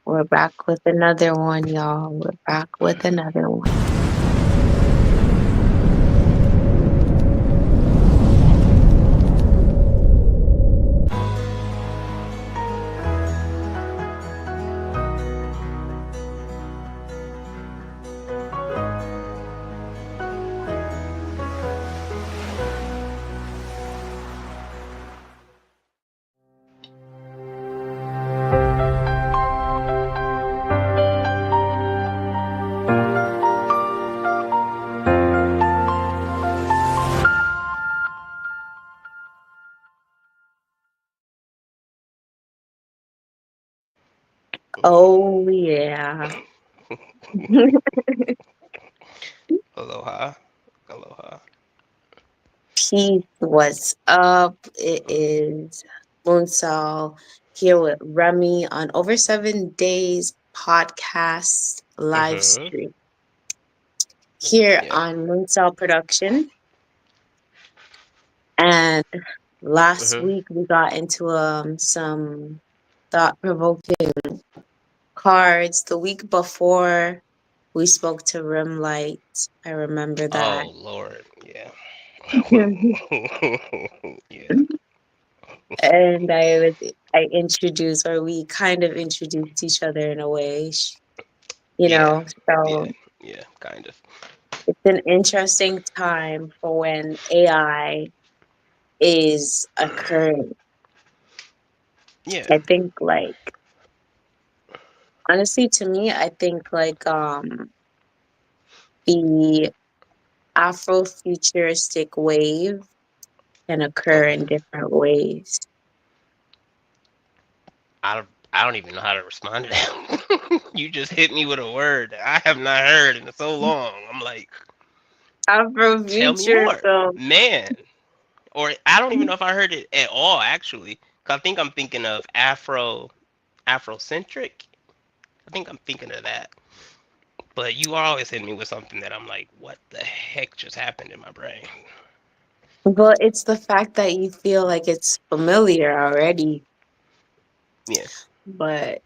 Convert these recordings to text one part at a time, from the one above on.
We're back with another one, y'all. We're back with another one. Oh, yeah. Aloha. Aloha. Peace, what's up? It is Moonsal here with Remy on Over 7 Days podcast live Mm-hmm. stream here Yeah. on Moonsal Production. And last Mm-hmm. week we got into some thought provoking cards. The week before we spoke to Rim Light. I remember that. Oh Lord. Yeah. Yeah. And I introduced, or we kind of introduced each other in a way, Yeah. Yeah. so Yeah. Kind of. it's an interesting time for when AI is occurring. Yeah. I think, like, honestly, to me, I think like the Afrofuturistic wave can occur Okay. in different ways. I don't even know how to respond to that. You just hit me with a word that I have not heard in so long. I'm like, tell me more, Afrofuturism. man. Or I don't even know if I heard it at all. Actually, 'cause I think I'm thinking of Afrocentric. I think I'm thinking of that. But you are always hitting me with something that I'm like, what the heck just happened in my brain? But it's the fact that you feel like it's familiar already. Yeah. But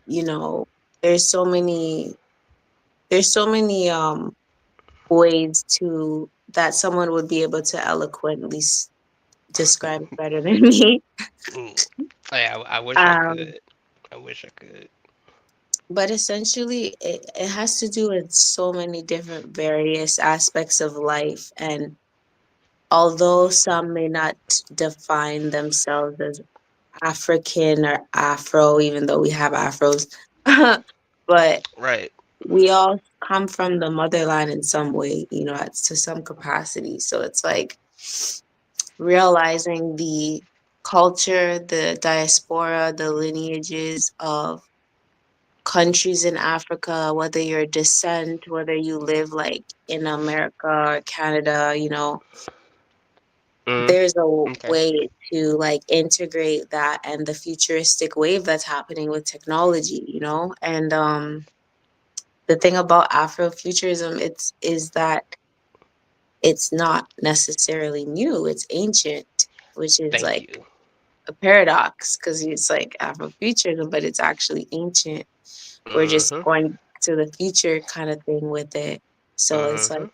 there's so many there's so many ways to that someone would be able to eloquently describe it better than me. Mm. I wish I um could. I wish I could. but essentially it has to do with so many different various aspects of life, and although some may not define themselves as African or Afro, even though we have Afros, but Right. we all come from the motherland in some way, to some capacity. So it's like realizing the culture, the diaspora, the lineages of countries in Africa, whether you're descent, whether you live like in America or Canada, Mm. there's a Okay. way to like integrate that and the futuristic wave that's happening with technology, and the thing about Afrofuturism, it's is that it's not necessarily new, it's ancient, which is Thank like you. a paradox because it's like Afrofuturism, but it's actually ancient. We're just Mm-hmm. going to the future kind of thing with it. So it's like Mm-hmm.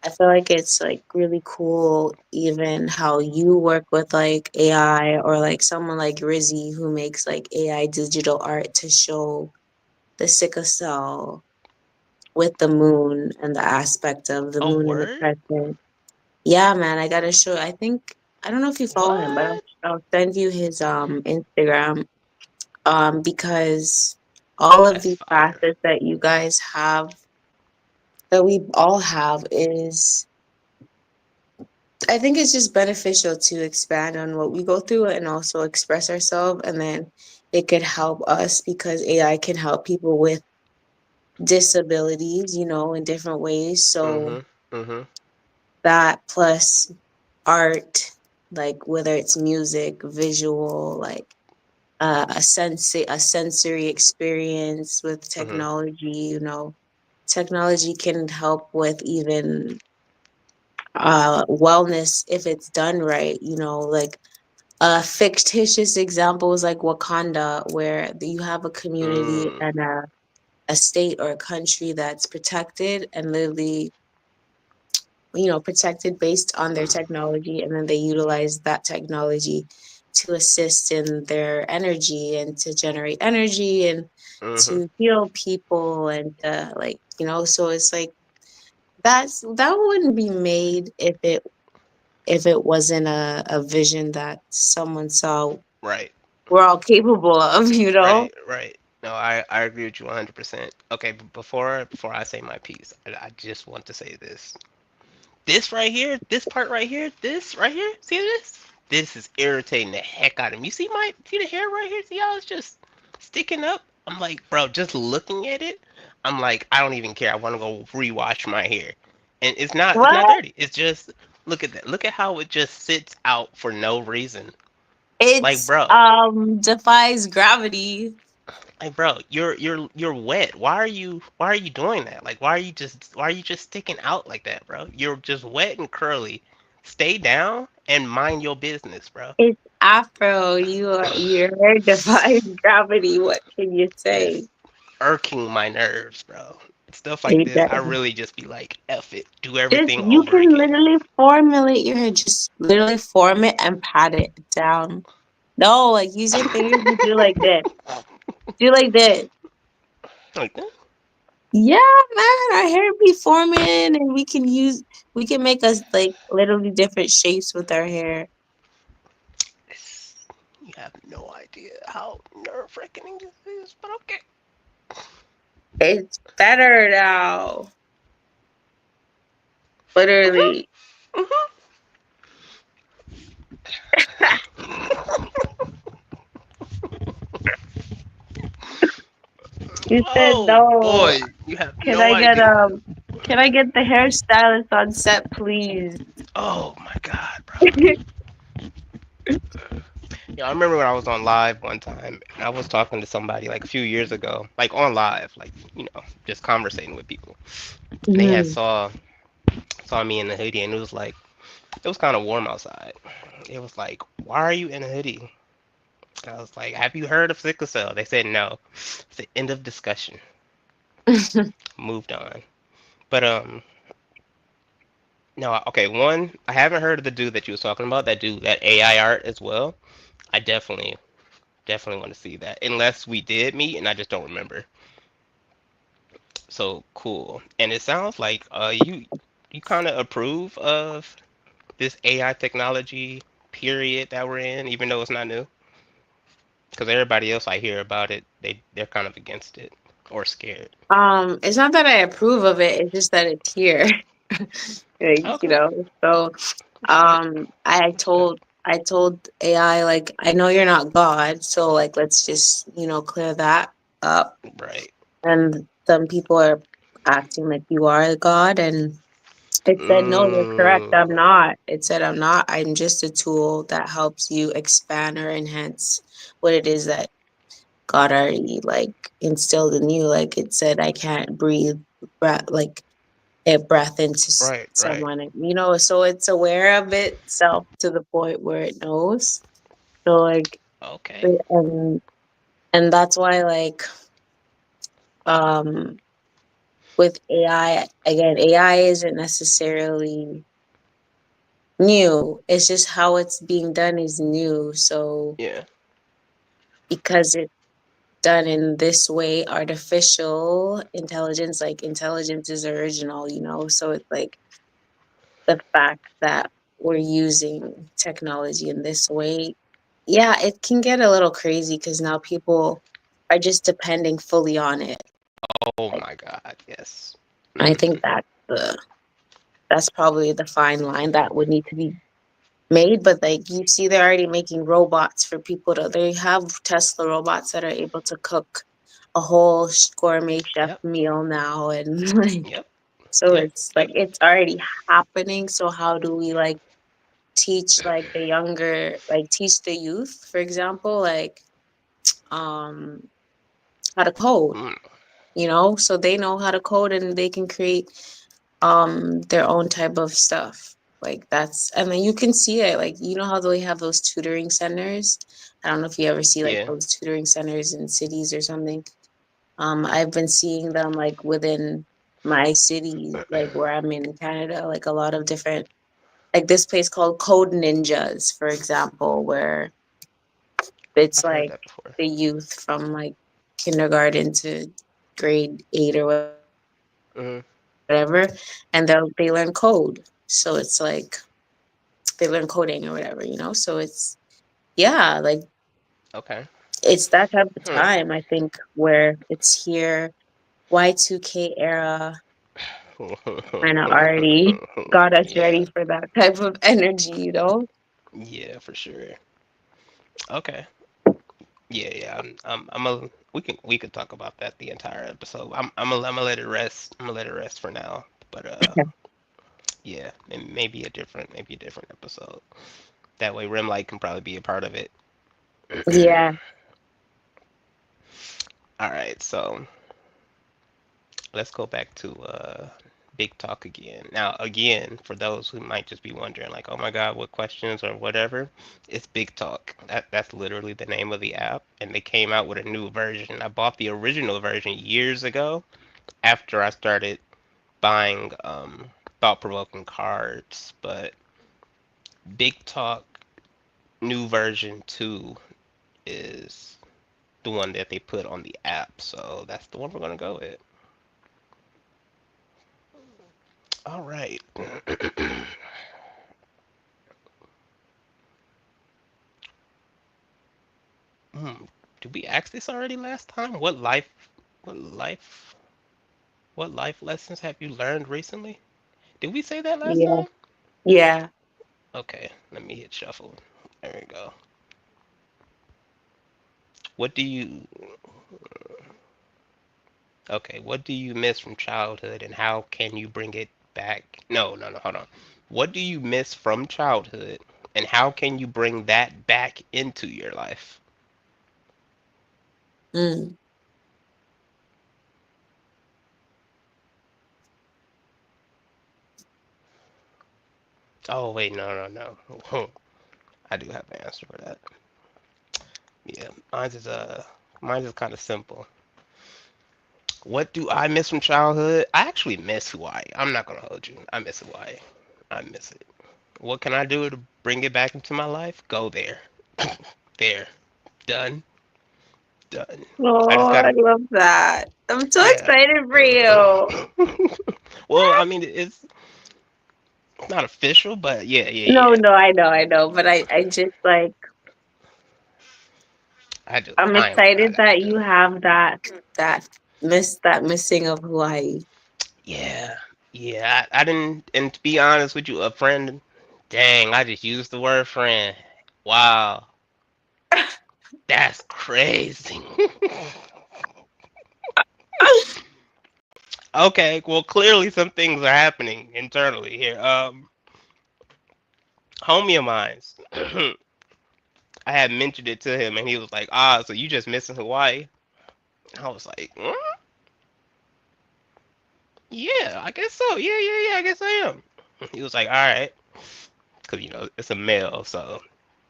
I feel like it's like really cool even how you work with like AI, or like someone like Rizzy who makes like AI digital art to show the sickle cell with the moon and the aspect of the Oh, moon in the word? present. Yeah, man, I gotta show. I don't know if you follow him, but What? I'll send you his Instagram because all of That's these fire. facets that you guys have, that we all have, is I think it's just beneficial to expand on what we go through and also express ourselves, and then it could help us because AI can help people with disabilities, in different ways. So Mm-hmm. Mm-hmm. that plus art, like whether it's music, visual, like a sensory experience with Mm-hmm. technology. Technology can help with even wellness if it's done right. Like fictitious examples like Wakanda, where you have a community Mm, and a state or a country that's protected and literally, protected based on their technology, and then they utilize that technology to assist in their energy and to generate energy and mm-hmm. to heal people and like, so it's like that wouldn't be made if it wasn't a vision that someone saw Right. we're all capable of. Right, right. No, I agree with you 100%. Okay, but before I say my piece, I just want to say this. This right here, this part right here, this right here, see this? This is irritating the heck out of me. See the hair right here? See how it's just sticking up? I'm like, bro, just looking at it, I'm like, I don't even care. I want to go rewash my hair. And it's not What? dirty. It's just look at that. Look at how it just sits out for no reason. Like, It's bro, defies gravity. like bro, you're wet. Why are you doing that? Like why are you just sticking out like that, bro? You're just wet and curly. Stay down and mind your business, bro. It's afro. Your hair defies gravity. What can you say? It's irking my nerves, bro. Stuff like It this, I does. really just be like, F it, do Just everything you over can again. literally formulate your hair. Just literally form it and pat it down. No, like use your fingers and do like this. Do like this. Like that? Yeah, man, our hair be forming, and we can make us like literally different shapes with our hair. You have no idea how nerve wracking this is, but okay. It's better now. Literally. Hmm. You said Oh no. boy, you have Can no I get idea. the hairstylist on set, please? Oh my god, bro. Yeah, I remember when I was on live one time and I was talking to somebody like a few years ago, like on live, like, just conversating with people. And they had Mhm. saw me in the hoodie and it was kind of warm outside. It was like, "Why are you in a hoodie?" I was like, "Have you heard of sickle cell?" They said no. It's the end of discussion. Moved on. But no, okay, one, I haven't heard of the dude that you was talking about, that dude, that AI art as well. I definitely want to see that. Unless we did meet and I just don't remember. So cool. And it sounds like you kind of approve of this AI technology period that we're in, even though it's not new. Because everybody else I hear about it, they're kind of against it or scared. It's not that I approve of it, it's just that it's here. Like, Okay, so respect, I told AI, like, I know you're not God, so like let's just, clear that up. right? And some people are acting like you are God, and it said, no, you're correct. Mm, I'm not. It said, I'm not. I'm just a tool that helps you expand or enhance what it is that God already like instilled in you. Like it said, I can't breathe breath, like a breath into right, right. someone, so it's aware of itself to the point where it knows. So like, Okay. and that's why like, um, with AI, again, AI isn't necessarily new. It's just how it's being done is new. So Yeah. because it's done in this way, artificial intelligence, like intelligence is original, so it's like the fact that we're using technology in this way, yeah, it can get a little crazy because now people are just depending fully on it. Oh Like, my God. Yes. I Hmm. think that's probably the fine line that would need to be made. But like you see, they're already making robots for people to. They have Tesla robots that are able to cook a whole gourmet chef Yep. meal now, and like Yep. so Yep. it's like Yep. it's already happening. So how do we like teach like the younger, like teach the youth, for example, like um how to code, Mm, so they know how to code and they can create their own type of stuff. Like that's, and then you can see it. Like, you know how they have those tutoring centers? I don't know if you ever see like Yeah. those tutoring centers in cities or something. I've been seeing them like within my city, like where I'm in Canada, like a lot of different, like this place called Code Ninjas, for example, where it's I've heard like that before. the youth from like kindergarten to grade 8 or whatever, Hmm. and they learn code. So it's like they learn coding or whatever, so it's, yeah, like Okay. it's that type of Hmm. time, I think, where it's here, Y2K era kind of already got us Yeah. ready for that type of energy. Yeah, for sure. Okay. Yeah, yeah. I'm a. We could talk about that the entire episode. I'm gonna let it rest. I'm gonna let it rest for now. But yeah, and maybe a different episode. That way, Rim Light can probably be a part of it. Yeah, All right, so let's go back to big talk again. Now, again, for those who might just be wondering, like, oh my God, what questions or whatever, it's big talk. That's literally the name of the app, and they came out with a new version. I bought the original version years ago after I started buying thought-provoking cards, but big talk new version 2 is the one that they put on the app, so that's the one we're gonna go with. All right. Hmm. Did we ask this already last time? What life, what life lessons have you learned recently? Did we say that last yeah, time? yeah. Okay, let me hit shuffle. There we go. What do you, okay, what do you miss from childhood and how can you bring it back? No, no, no, hold on. What do you miss from childhood and how can you bring that back into your life? Mm. Oh, wait, no, no, no. I do have an answer for that. Yeah, mine's is kind of simple. What do I miss from childhood? I actually miss Hawaii. I'm not gonna hold you. I miss Hawaii. I miss it. What can I do to bring it back into my life? Go there. There. Done. Done. I Oh, just I gotta. love that. I'm so Yeah. excited for you. Well, I mean, it's not official, but yeah, yeah, No, yeah. no, I know, but I just like, I'm I ain't gonna lie. excited that you have that missing of Hawaii. Yeah, yeah. I didn't, and to be honest with you, a friend. Dang, I just used the word friend. Wow, that's crazy. Okay, well, clearly some things are happening internally here. Homie of mine's, I had mentioned it to him, and he was like, "Ah, so you just missing Hawaii?" I was like, "Yeah, I guess so. Yeah, yeah, yeah, I guess I am." He was like, "All right," because it's a male, so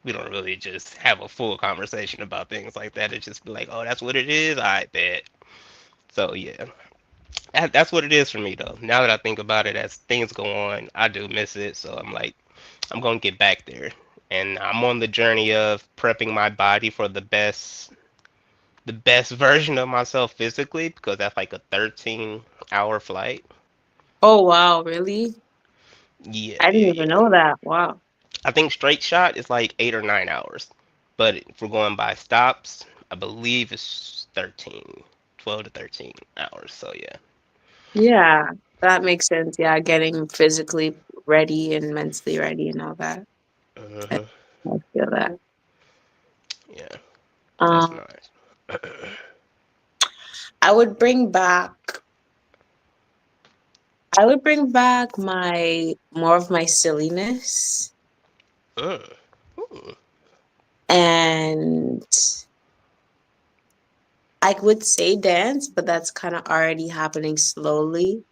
we don't really just have a full conversation about things like that. It's just be like, "Oh, that's what it is." I bet. So yeah, that's what it is for me though. Now that I think about it, as things go on, I do miss it. So I'm like, I'm gonna get back there, and I'm on the journey of prepping my body for the best version of myself physically because that's like a 13-hour flight. Oh wow, really? Yeah, I didn't yeah, even yeah. know that. Wow. I think straight shot is like 8 or 9 hours, but if we're going by stops, I believe it's 13, 12 to 13 hours. So yeah. Yeah, that makes sense. Yeah, getting physically ready and mentally ready and all that. I, Hmm. I feel that. Yeah, that's Um, nice. I would bring back I would bring back my more of my silliness, Mm. Mm. and I would say dance, but that's kind of already happening slowly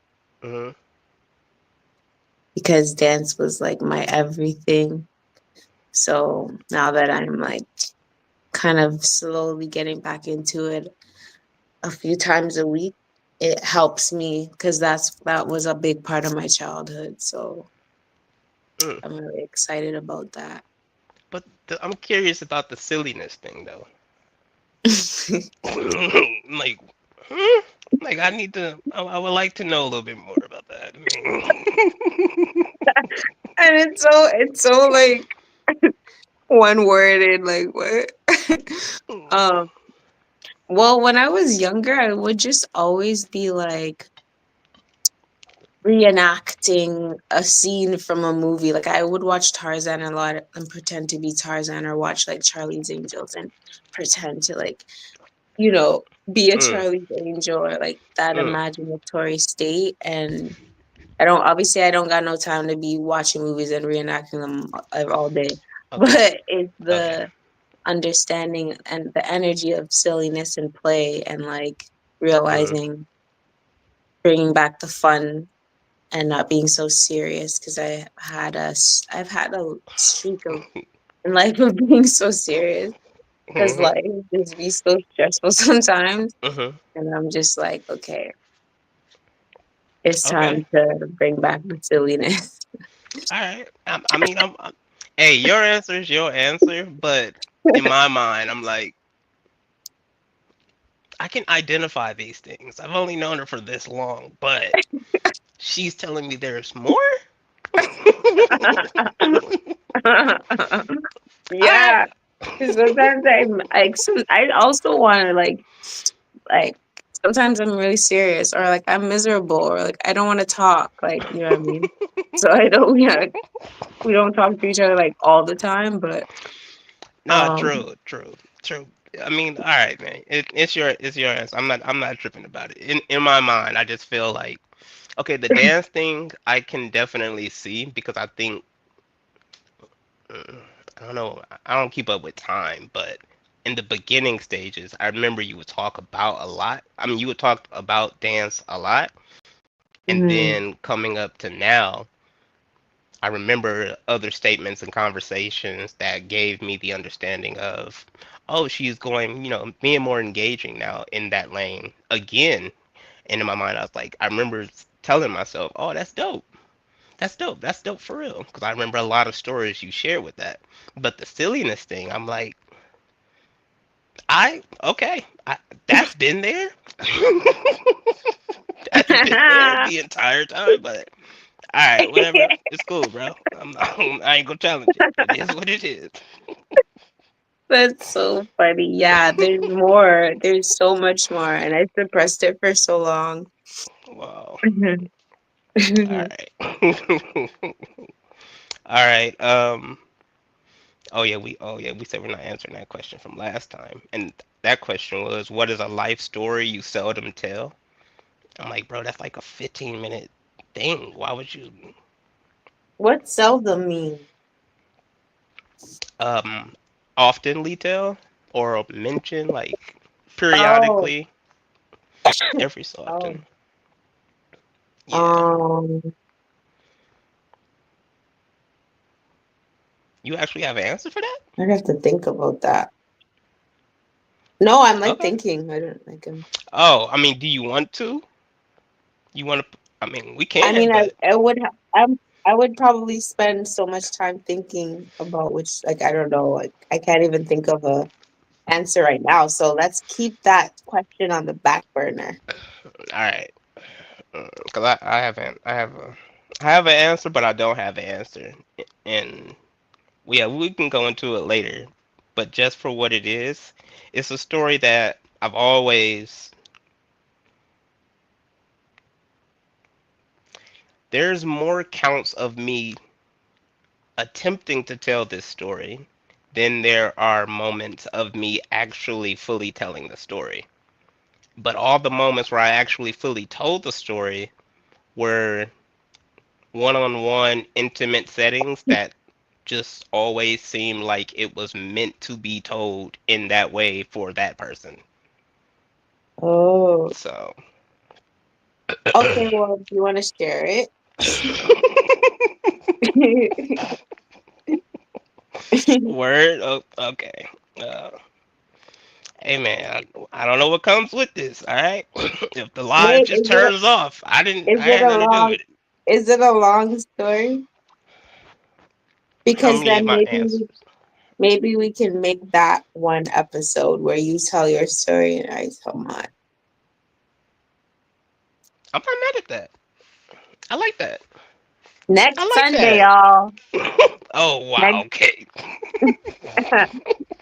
because dance was like my everything. So now that I'm like kind of slowly getting back into it a few times a week, it helps me because that was a big part of my childhood. So Mm. I'm really excited about that. But I'm curious about the silliness thing though. Like, hmm? Like I need to. I would like to know a little bit more about that. And it's so like one worded, like what? um well, when I was younger, I would just always be like reenacting a scene from a movie. Like I would watch Tarzan a lot and pretend to be Tarzan, or watch like Charlie's Angels and pretend to like, you know, be a Mm, Charlie's Angel, or like that mm, imaginatory state. And I don't got no time to be watching movies and reenacting them all day. okay. But it's Okay. the understanding and the energy of silliness and play, and like Mm, realizing, bringing back the fun and not being so serious, because I've had a streak of in life of being so serious, because mhm. life just be so stressful sometimes, Mhm. and I'm just like, okay, it's Okay. time to bring back the silliness. All right. I mean, hey, your answer is your answer, but in my mind, I'm like, I can identify these things. I've only known her for this long, but she's telling me there's more. I. Yeah, 'cause sometimes I also want to like sometimes I'm really serious, or like I'm miserable, or like I don't want to talk, like, you know what I mean? So I don't yeah, we don't talk to each other like all the time, but Nah, um true, true, true. I mean, all right, man. It's your answer. I'm not tripping about it. In my mind, I just feel like okay, the dance thing I can definitely see because I think mm, I don't know. I don't keep up with time, but in the beginning stages, I remember you would talk about a lot. I mean, you would talk about dance a lot, and mhm, then coming up to now, I remember other statements and conversations that gave me the understanding of, oh, she's going, being more engaging now in that lane again. And in my mind, I was like, I remember telling myself, oh, that's dope. That's dope. That's dope for real. Because I remember a lot of stories you shared with that. But the silliness thing, I'm like, okay, that's been there. That's been there the entire time. But all right, whatever. It's cool, bro. I ain't gonna challenge it. It is what it is. that's so funny. Yeah, there's more. There's so much more, and I suppressed it for so long. Wow. Mhm. All right. All right. Oh yeah, we said we're not answering that question from last time. And that question was, what is a life story you seldom tell? I'm like, bro, that's like a 15-minute thing. Why would you What seldom mean? um oftenly tell or mention like Oh, periodically every so oh. often? Yeah. Um, You actually have an answer for that? I have to think about that. No, I'm like Okay. thinking. I don't like. Oh, I mean, do you want to? You want to? I mean, we I can, mean, but I would probably spend so much time thinking about which, like, I don't know, like I can't even think of a answer right now. So let's keep that question on the back burner. all right. Because I have an answer, but I don't have an answer, and yeah, we can go into it later. But just for what it is, it's a story that I've always. There's more counts of me attempting to tell this story than there are moments of me actually fully telling the story. But all the moments where I actually fully told the story were one-on-one intimate settings that just always seemed like it was meant to be told in that way for that person. Oh, So, okay. Well, do you want to share it? Word. Oh, okay. Uh, hey man, I don't know what comes with this. All right. If the live Wait, just turns off, is I it had a nothing to do long with it. is it a long story? How Because many of then my answers? maybe we can make that one episode where you tell your story and I tell mine. I'm not mad at that. I like that. I Next like Sunday, that. y'all. Oh wow. Next Okay.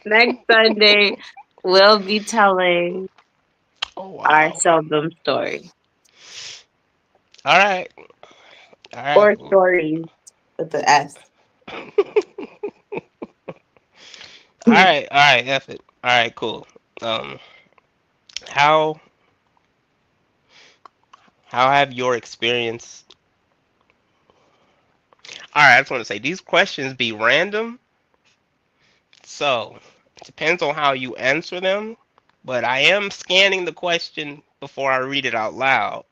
next Sunday, we'll be telling Oh our wow. seldom story All right. All right. or stories with the S. All right. All right. F it. All right. Cool. Um. How how have your experience? All right. I just want to say these questions be random, so it depends on how you answer them. But I am scanning the question before I read it out loud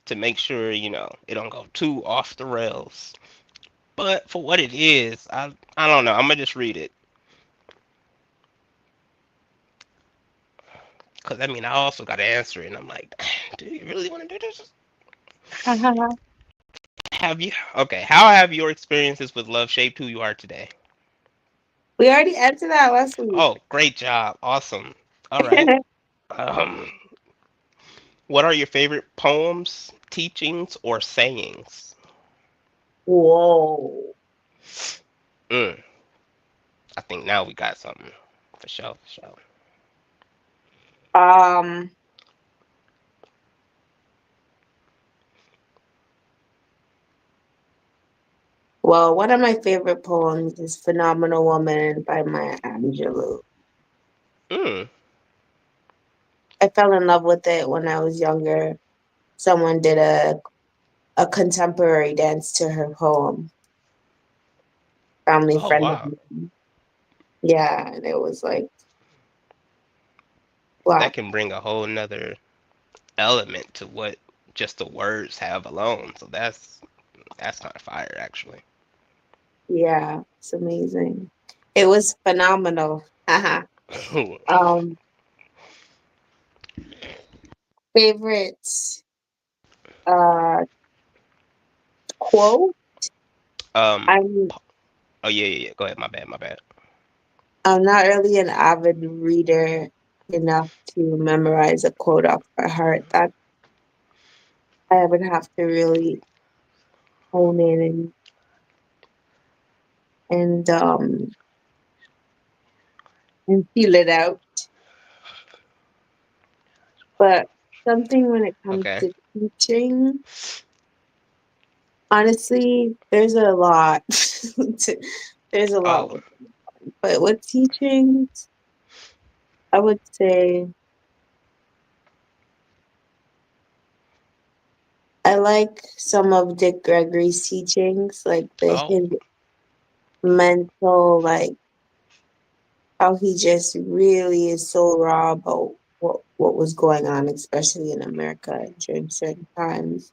to make sure it don't go too off the rails. But for what it is, I don't know. I'm gonna just read it because I mean I also got to answer it, and I'm like, do you really want to do this? Have you? Okay. How have your experiences with love shaped who you are today? We already answered that last week. Oh, great job. Awesome. All right. Um, what are your favorite poems, teachings, or sayings? Whoa. Mm, I think now we got something for sure. For sure. Um, well, one of my favorite poems is Phenomenal Woman by Maya Angelou. Mm. I fell in love with it when I was younger. Someone did a contemporary dance to her poem, family Oh friend of wow. mine. Yeah, and it was like, wow. That can bring a whole nother element to what just the words have alone. So that's kind of fire, actually. Yeah, it's amazing. It was phenomenal. Haha. um, favorite uh quote? um. I'm Oh yeah, yeah, yeah. Go ahead. My bad. My bad. I'm not really an avid reader enough to memorize a quote off by heart. That I would have to really hone in and and feel it out. But something when it comes Okay. to teaching, honestly, there's a lot. There's a lot Oh. with, but with teaching, I would say I like some of Dick Gregory's teachings, like Oh. his mental, like how he just really is so raw about what was going on, especially in America during certain times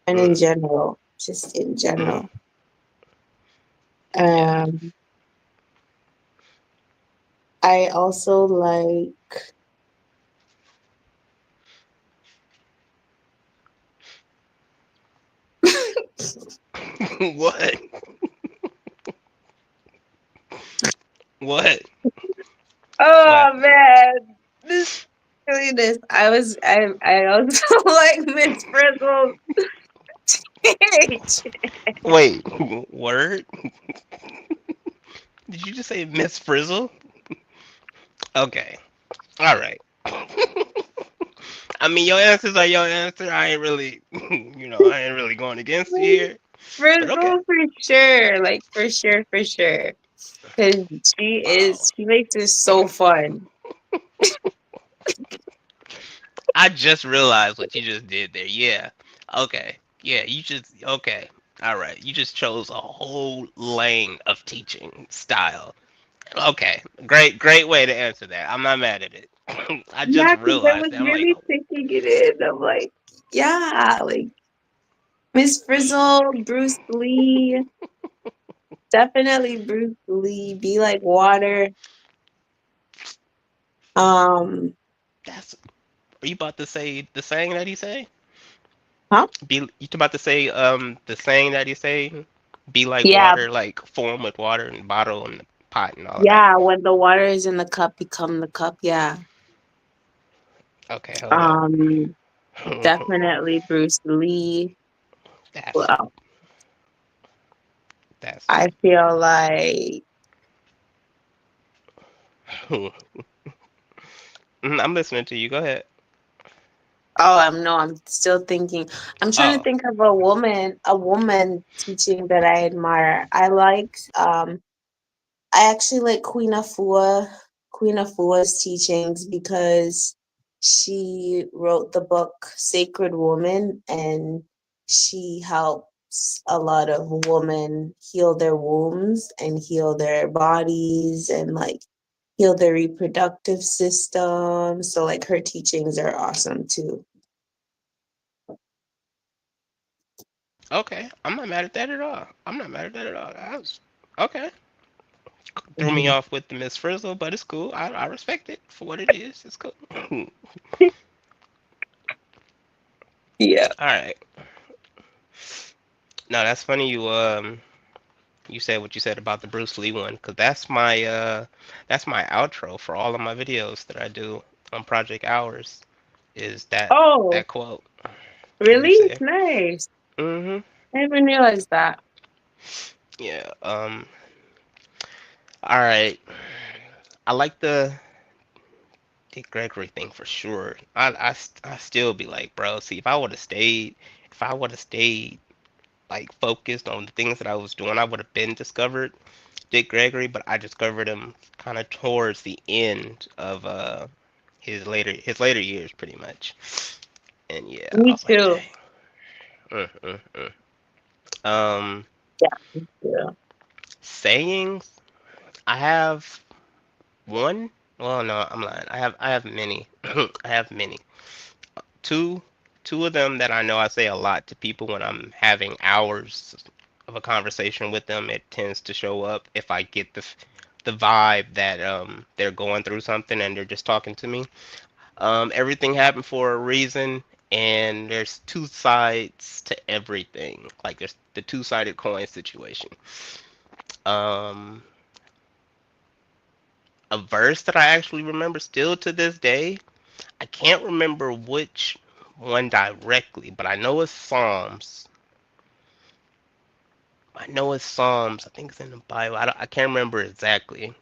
and in Mm, general, just in mm, general. yeah. Um, I also like What? What? What oh happened? man, this really this. I also like Miss Frizzle's page. Wait. Word? Did you just say Miss Frizzle? Okay. All right. I mean, your answers are your answer. I ain't really, I ain't really going against you Miss here. But okay. Frizzle for sure, like for sure, for sure. Because Wow. she makes it so fun. I just realized what you just did there. Yeah. Okay. Yeah, you just okay. All right. You just chose a whole lane of teaching style. Okay. Great way to answer that. I'm not mad at it. I just Yeah, because I realized was that. I'm like, really taking it in. I'm like, yeah, like Miss Frizzle, Bruce Lee, definitely Bruce Lee. Be like water. Um, That's. Are you about to say the saying that he say? huh? You about to say the saying that he say? Be like Yeah, water, like form with water and bottle and pot and all of that. yeah. When the water is in the cup, become the cup. Yeah. Okay, hold up. Um, definitely Bruce Lee. that's Well, that's. I feel like I'm listening to you. Go ahead. oh, I'm no, I'm still thinking. I'm trying to Oh, think of a woman teaching that I admire. I actually like Queen Afua's teachings because she wrote the book Sacred Woman, and she helps a lot of women heal their wombs and heal their bodies and like heal their reproductive system. So like her teachings are awesome too. okay. I'm not mad at that at all. I'm not mad at that at all. I was okay. Threw me Mhm. off with the Miss Frizzle, but it's cool. I respect it for what it is. It's cool. All Yeah. right. No, that's funny. You said what you said about the Bruce Lee one, cause that's my outro for all of my videos that I do on Project Hours. Is Oh, that quote? And you really? say, Nice. mm-hmm. I didn't even realize that. Yeah. All right. I like the Dick Gregory thing for sure. I still be like, bro. See, if I would have stayed like focused on the things that I was doing, I would have been discovered Dick Gregory. But I discovered him kind of towards the end of his later years, pretty much. And yeah, I Me was like, too. dang. Mm, mm, mm. Um, Yeah. sayings. I have one. Well, no, I'm lying. I have many. I have many. Two two of them that I know I say a lot to people when I'm having hours of a conversation with them. It tends to show up if I get the vibe that they're going through something and they're just talking to me. Everything happened for a reason, and there's two sides to everything. Like there's the two-sided coin situation. Um, a verse that I actually remember still to this day. I can't remember which one directly, but I know it's Psalms. I know it's Psalms. I think it's in the Bible. I can't remember exactly,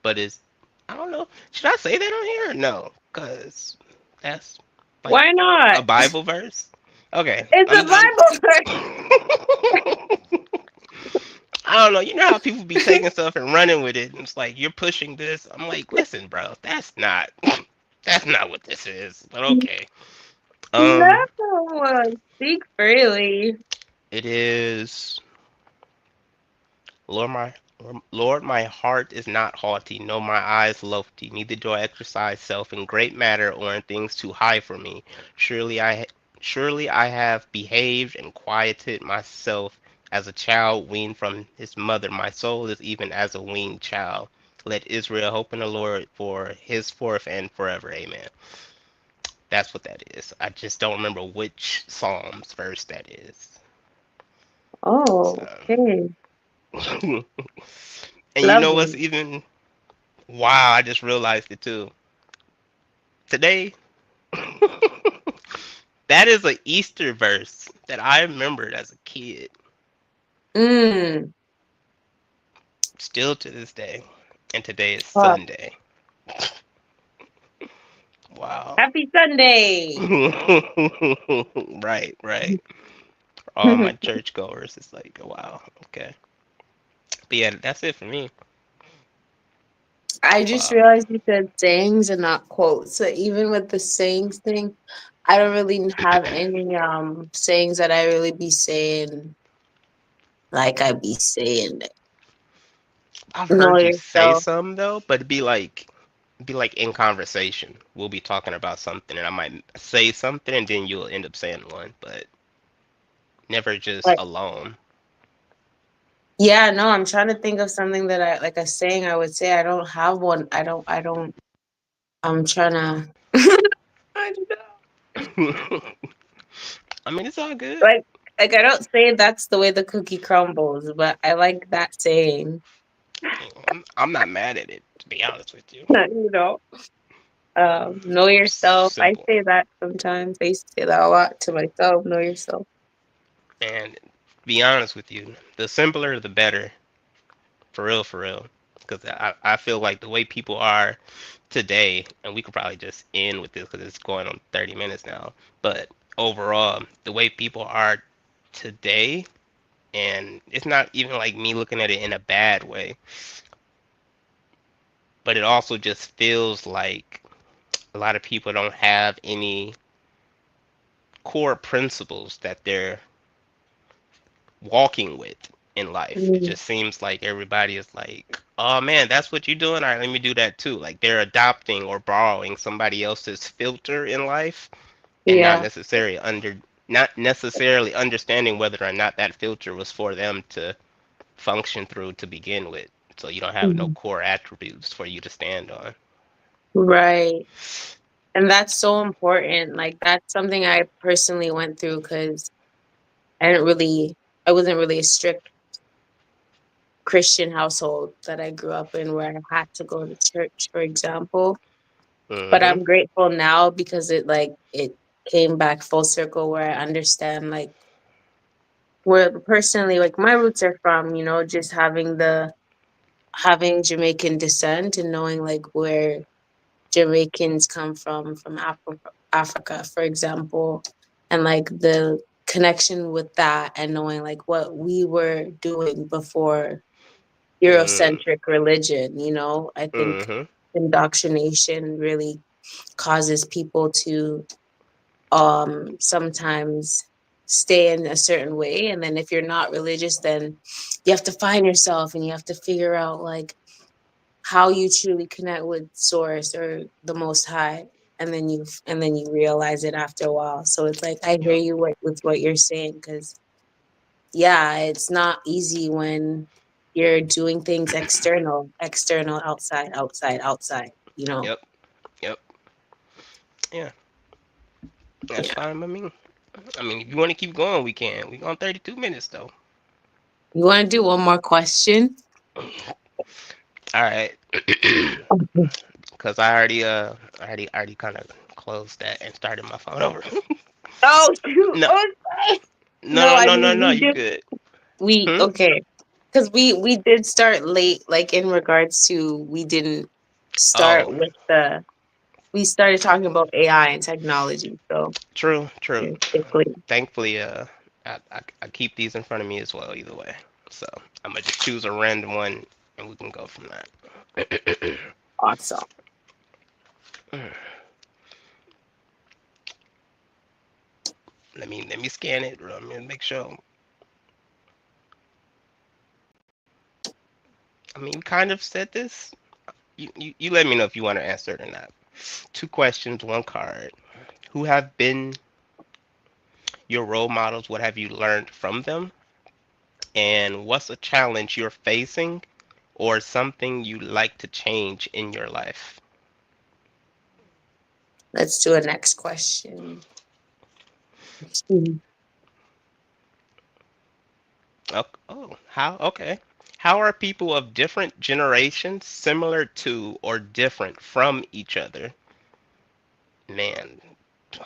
but it's I don't know. Should I say that on here or no? Cause that's like Why a not? Bible verse. Okay, It's a Bible verse. I don't know. You know how people be taking stuff and running with it, and it's like you're pushing this. I'm like, listen, bro, that's not what this is. But okay. Um, No, speak freely. it is. Lord, my heart is not haughty, no, my eyes lofty. Neither do I exercise self in great matter or in things too high for me. Surely surely I have behaved and quieted myself as a child weaned from his mother. My soul is even as a weaned child. Let Israel hope in the Lord for his forth and forever. Amen. That's what that is. I just don't remember which Psalms verse that is. Oh, So, okay. and you know what's Lovely. even wow, I just realized it too. Today, that is a Easter verse that I remembered as a kid, Mm. still to this day. And today is Oh, Sunday. Wow. happy Sunday. Right, right. For all my churchgoers, it's like, wow, okay. But yeah, that's it for me. I just Wow. realized you said sayings and not quotes. So even with the sayings thing, I don't really have any sayings that I really be saying like I be saying it. I've Know heard you say yourself. some though, but be like in conversation. We'll be talking about something and I might say something and then you'll end up saying one, but never just Like, alone. yeah, no, I'm trying to think of something that I like a saying I would say. I don't have one. I don't I'm trying to I don't know. I mean, it's all good. Like I don't say that's the way the cookie crumbles, but I like that saying. I'm not mad at it, to be honest with you. You know. Know yourself. I Simple. say that sometimes. I used to say that a lot to myself. Know yourself. And to be honest with you, the simpler the better. For real, for real. Because I feel like the way people are today, and we could probably just end with this because it's going on 30 minutes now. But overall, the way people are today, and it's not even like me looking at it in a bad way, but it also just feels like a lot of people don't have any core principles that they're walking with in life. It Mm, just seems like everybody is like, oh man, that's what you're doing. All right, let me do that too. Like they're adopting or borrowing somebody else's filter in life and yeah. not necessarily understanding whether or not that filter was for them to function through to begin with. So you don't have no Mhm. core attributes for you to stand on. Right. And that's so important. Like that's something I personally went through because I didn't really I wasn't really a strict Christian household that I grew up in where I had to go to church, for example. But Mhm. I'm grateful now because it came back full circle where I understand like where personally like my roots are from, just having Jamaican descent and knowing like where Jamaicans come from Africa, for example, and like the connection with that and knowing like what we were doing before Mm. Eurocentric religion, I think Mhm. indoctrination really causes people to sometimes stay in a certain way, and then if you're not religious, then you have to find yourself and you have to figure out like how you truly connect with source or the most high, and then you realize it after a while. So it's like I hear Yep. you with what you're saying, because yeah, it's not easy when you're doing things external, outside, outside, outside, Yep. Yep. Yeah. That's yeah. fine by me. I mean, if you want to keep going, we can. We on 32 minutes though. You want to do one more question? All right. Cause I already kind of closed that and started my phone over. Oh, shoot. No, Okay. no, No, no, I no, no, mean no. we You did. good? We Hmm. okay, because we did start late. Like in regards to, we didn't start Oh, with the. We started talking about AI and technology. So true, true. basically, Thankfully, I keep these in front of me as well. Either way, so I'm gonna just choose a random one and we can go from that. awesome. Let me scan it. Let me make sure. I mean, we kind of said this. You let me know if you want to answer it or not. Two questions, one card. Who have been your role models? What have you learned from them? And what's a challenge you're facing or something you'd like to change in your life? Let's do a next question. Mhm. Oh, how? Okay. How are people of different generations similar to or different from each other? Man,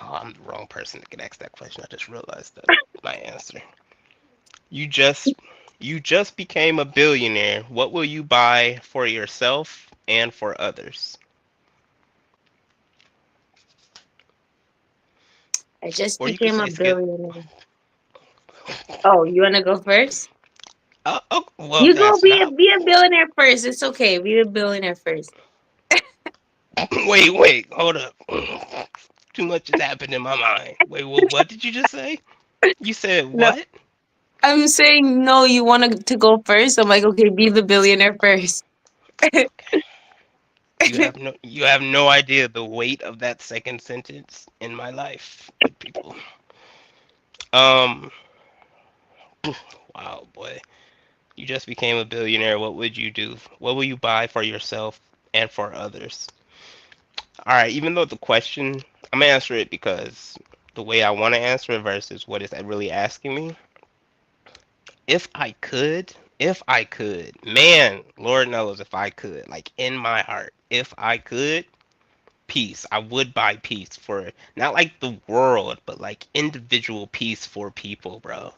oh, I'm the wrong person that could ask that question. I just realized that my answer. You just you just became a billionaire. What will you buy for yourself and for others? I just Or you could became a say skip. billionaire. Oh, you want to go first? Oh, well, You go that's not. be a billionaire first. It's okay. Be a billionaire first. Wait, hold up. Too much has happened in my mind. Wait, what did you just say? You said No, what? I'm saying no. You wanted to go first. I'm like, okay, be the billionaire first. You have no idea the weight of that second sentence in my life, good people. Um, Wow, boy. You just became a billionaire. What would you do? What will you buy for yourself and for others? All right, even though the question, I'm gonna answer it because the way I want to answer it versus what is that really asking me. If I could, man, Lord knows if I could, like in my heart, if I could, peace. I would buy peace for not like the world, but like individual peace for people, bro.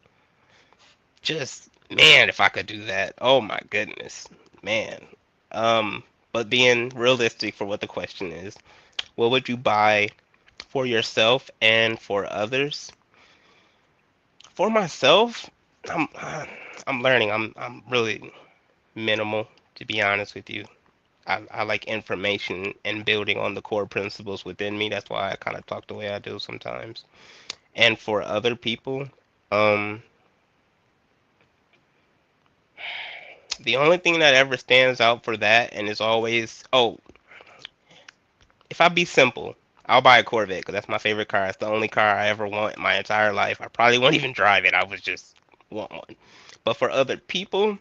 Just man, if I could do that. Oh my goodness, man. Um, but being realistic for what the question is, what would you buy for yourself and for others? For myself, I'm I'm learning. I'm really minimal to be honest with you. I like information and building on the core principles within me. That's why I kind of talk the way I do sometimes. And for other people, um, the only thing that ever stands out for that and is always, oh, if I be simple, I'll buy a Corvette because that's my favorite car. It's the only car I ever want in my entire life. I probably won't even drive it. I would just want one. But for other people,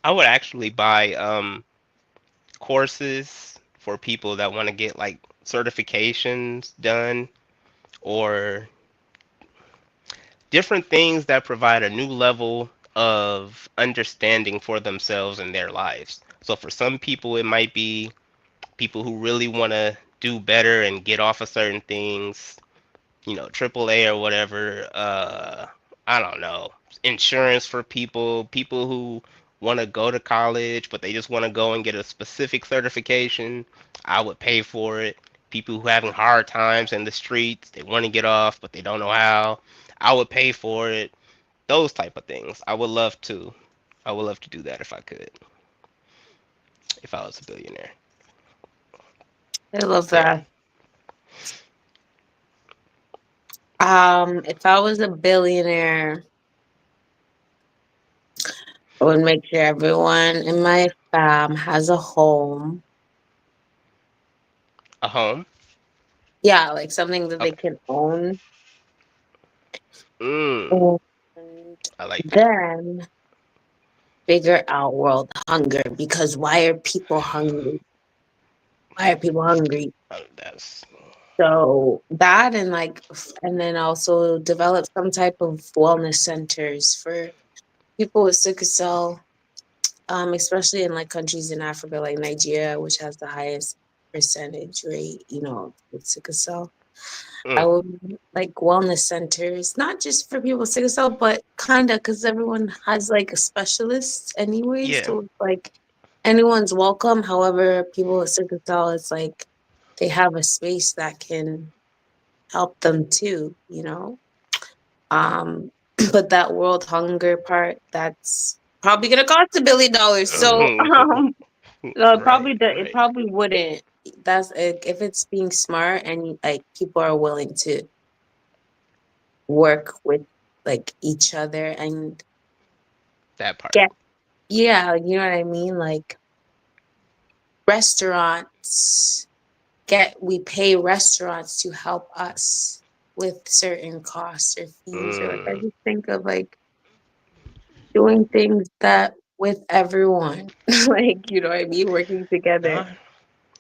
I would actually buy courses for people that want to get like certifications done or different things that provide a new level of understanding for themselves and their lives. So for some people, it might be people who really want to do better and get off of certain things, AAA or whatever. I don't know, insurance for people who want to go to college, but they just want to go and get a specific certification. I would pay for it. People who having hard times in the streets, they want to get off, but they don't know how. I would pay for it. Those type of things. I would love to. I would love to do that if I could. If I was a billionaire. I love Yeah. that. If I was a billionaire, I would make sure everyone in my fam has a home. A home. Yeah, like something that they Okay. can own. Mm. And I like that. then figure out world hunger, because why are people hungry? Why are people hungry? That's. So that, and like and then also develop some type of wellness centers for people with sickle cell, especially in like countries in Africa like Nigeria, which has the highest percentage rate, with sickle cell. I Mm. would like wellness centers, not just for people with sickle cell, but kind of because everyone has like a specialist anyways. Yeah. So it's like anyone's welcome. However, people with sickle cell, it's like they have a space that can help them too. Um, but that world hunger part, that's probably gonna cost $1 billion. So no, Right. it Right. probably wouldn't. That's if it's being smart and like people are willing to work with like each other and That part. get, yeah, you know what I mean? Like restaurants, get we pay restaurants to help us with certain costs or fees, or like I Mm. just think of like doing things that with everyone, like, you know what I mean, working together Nah.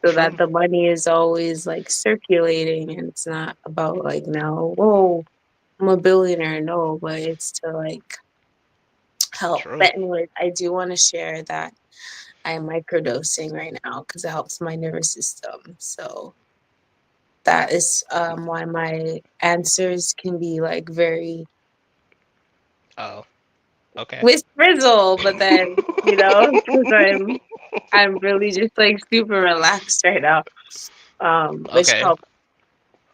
so that True. the money is always like circulating and it's not about like, now, whoa, I'm a billionaire. No, but it's to like help. True. But anyways, I do want to share that I am microdosing right now because it helps my nervous system. So that is why my answers can be like very Oh. Okay. with frizzle, but then because I'm really just like super relaxed right now, which Okay. helps.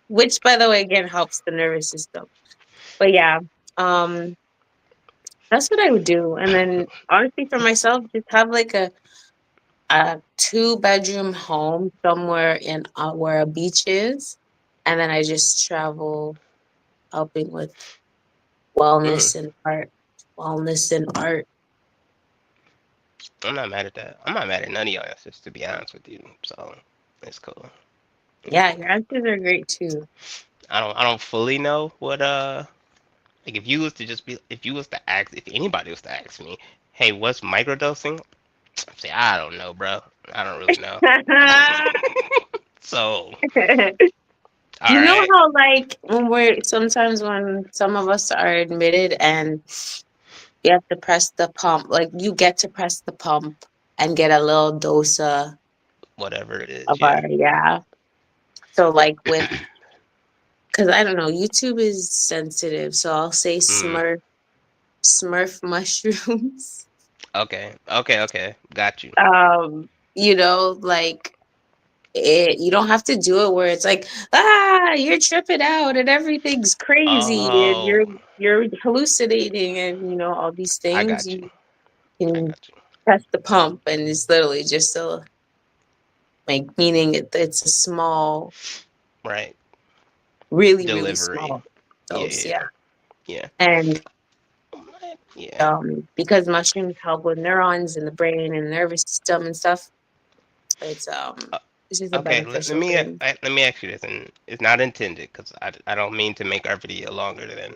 Which, by the way, again helps the nervous system. But yeah, um, that's what I would do. And then honestly, for myself, just have like a 2-bedroom home somewhere in where a beach is, and then I just travel helping with Mm. wellness and art, wellness and art. I'm not mad at that. I'm not mad at none of your answers, to be honest with you. So it's cool. It's Yeah, cool. your answers are great too. I don't fully know what Like if you was to just be, if you was to ask, if anybody was to ask me, hey, what's microdosing? I say, I don't know, bro. I don't really know. So, all You know right, how like when we're sometimes when some of us are admitted and you have to press the pump, like you get to press the pump and get a little dose whatever it is, of yeah. our, yeah. So like with, because I don't know, YouTube is sensitive, so I'll say Mm, Smurf mushrooms. okay, okay, okay, got you. You know, like you don't have to do it where it's like, you're tripping out and everything's crazy and Oh, you're hallucinating and all these I things. got you. You I can got you. press the pump and it's literally just a, like, meaning it's a small, Right, really, really delivery. small Yeah, dose, yeah. yeah, yeah. And Yeah. because mushrooms help with neurons in the brain and nervous system and stuff, it's Uh, it's just a okay, let beneficial me thing. let me ask you this, and it's not intended because I don't mean to make our video longer than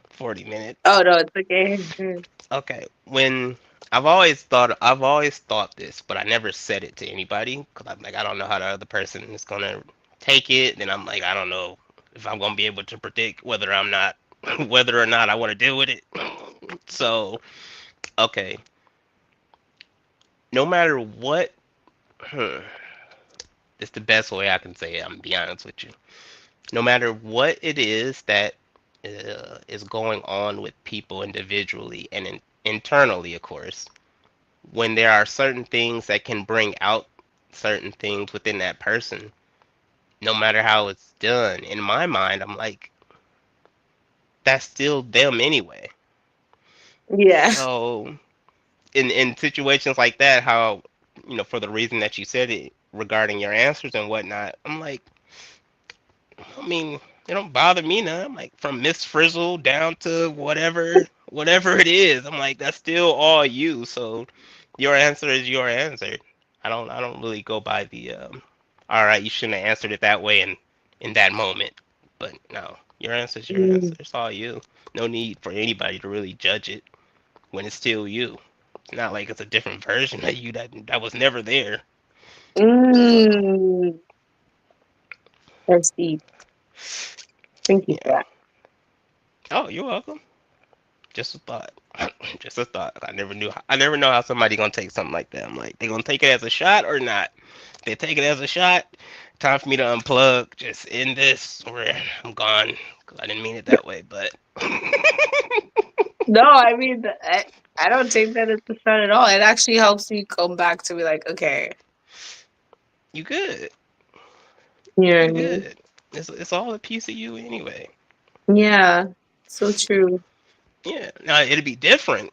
40 minutes. Oh no, it's okay. Okay, when I've always thought this, but I never said it to anybody because I'm like I don't know how the other person is gonna take it. Then I'm like I don't know if I'm gonna be able to predict whether I'm not whether or not I want to deal with it. So okay, no matter what, hmm, it's the best way I can say it. I'm gonna be honest with you. No matter what it is that is going on with people individually and internally, of course, when there are certain things that can bring out certain things within that person, no matter how it's done, in my mind, I'm like, that's still them anyway. Yeah. So, in situations like that, how, for the reason that you said it regarding your answers and whatnot, I'm like, I mean, it don't bother me none. I'm like from Miss Frizzle down to whatever it is. I'm like that's still all you. So your answer is your answer. I don't really go by the all right, you shouldn't have answered it that way in that moment. But no, your answer is your answer. Mm. It's all you. No need for anybody to really judge it when it's still you. It's not like it's a different version of you that was never there. So Mm. That's deep. Thank you for yeah. that. Oh, you're welcome. Just a thought. Just a thought. I never know how somebody gonna take something like that. I'm like, they gonna take it as a shot or not? If they take it as a shot, time for me to unplug. Just end this, or I'm gone. Cause I didn't mean it that way. But No, I mean, I don't take that as a sign at all. It actually helps me come back to be like, okay, you good. you know what I You mean? good. It's all a piece of you anyway. Yeah, so true. Yeah. Now it'd be different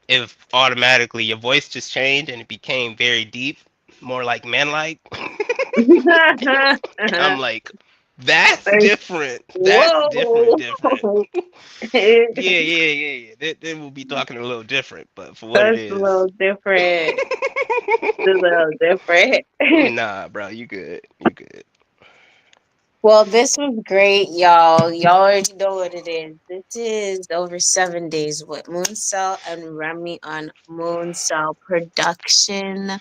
if automatically your voice just changed and it became very deep, more like man-like. I'm like, that's Like, different. That's different, whoa. different. Yeah, yeah, yeah, yeah. Then we'll be talking a little different, but for what it That's a is. little different. It's a little different. Nah, bro, you good. You good. Well, this was great, y'all. Y'all already know what it is. This is over 7 days with Mooncell and Remy on Mooncell Production.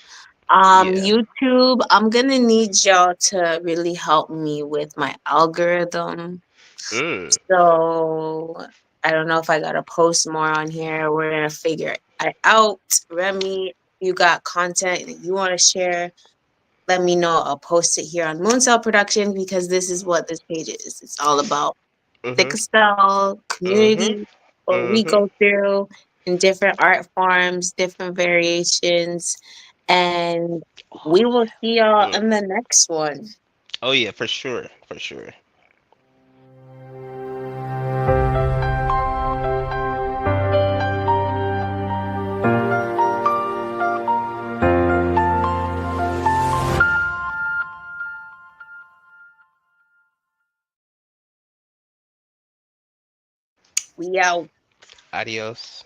Yeah. YouTube, I'm gonna need y'all to really help me with my algorithm. Mm. So I don't know if I gotta post more on here. We're gonna figure it out. Remy, you got content that you want to share, let me know. I'll post it here on Mooncell Production because this is what this page is. It's all about Mhm. sickle cell Mhm. community, what we Mhm. go through in different art forms, different variations, and Oh we will see y'all yeah. Mm. in the next one. Oh yeah, for sure. For sure. We out. Adios.